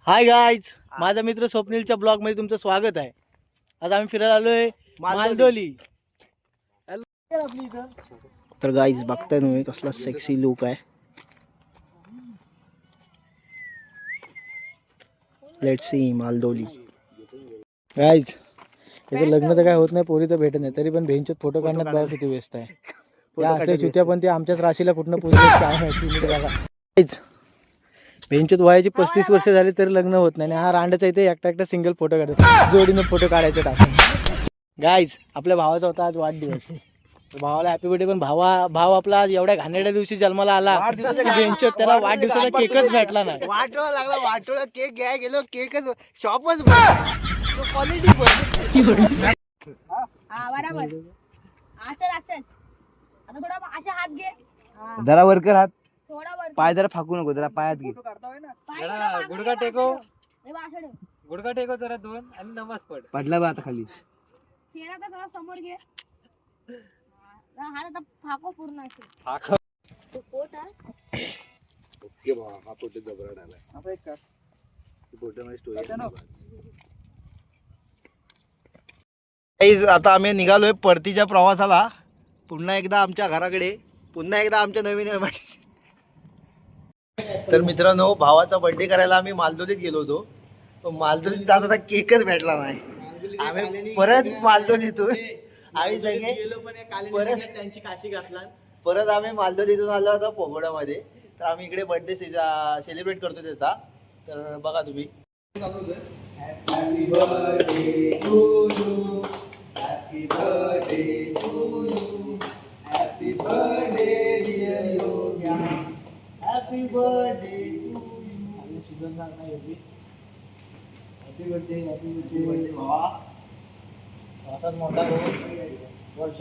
Hi guys, माझा मित्र स्वप्नीलच्या blog मध्ये तुमचं स्वागत आहे. आज आम्ही फिरायला आलोय मालदोली. तर गाईज बघताय तुम्ही कसला सेक्सी लुक आहे. लेट्स सी मालदोली. गाईज त्याचं लग्न तर काय होत नाही, पोरीचं भेटत नाही, तरी पण भेंचोत फोटो काढण्यात बघा किती व्यस्त आहे. त्या असल्या चुत्या पण ते आमच्याच राशीला कुठनं पोचले काय माहिती. गाईज भेंचोत वयाची 35 वर्ष झाली तरी लग्न होत नाही. हा रांडाचा इथे एकटा एकटा सिंगल फोटो काढतो, जोडीनं फोटो काढायचे टाकून. गाईज आपल्या भावाचा होता आज वाढदिवस. भावाला हॅपी बर्थडे. पण भाव आपला आज एवढ्या घाणेरड्या दिवशी जन्माला आला, भेंचोत त्याला वाढदिवसाला केकच भेटला नाही. वाटोळा लागला, वाटोळा केक घ्यायला गेलो, केकच शॉपच क्वालिटी बरोबर असंच आता थोडा अशा हात घे, जरा वर कर हात, थोडा वर पाय जरा फाकू नको, जरा पायात घे. गुडघा टेको, असं ठेव. गुडघा टेको जरा दोन आणि नमाज पड. पडला बा आता खाली. चेहरा तर थोडा समोर घे. हात आता फाको पूर्ण असे. तो पोट आहे. ओके बा, हा फोटो जबराट आलाय. आता एक फोटो मध्ये स्टोरी. आता आम्ही निघालोय परतीच्या प्रवासाला. पुन्हा एकदा आमच्या घराकडे, पुन्हा एकदा आमच्या नवीन एमआयडीसी. तर मित्रांनो, भावाचा बर्थडे करायला आम्ही मालदोलीत गेलो होतो. पण मालदोलीत जात आता केकच भेटला नाही. आम्ही परत मालदोलीतून आम्ही सगळे परत त्यांची काशी घातला. परत आम्ही मालदोलीतून आलो होतो पोगोडामध्ये. तर आम्ही इकडे बर्थडे सेलिब्रेट करतो त्याचा. तर बघा तुम्ही. Happy birthday to you, happy birthday to you, happy birthday dear Yogya, happy birthday to you. Sugandha नाही होती. हॅपी बर्थडे भावा. असाच मोठा हो वर्ष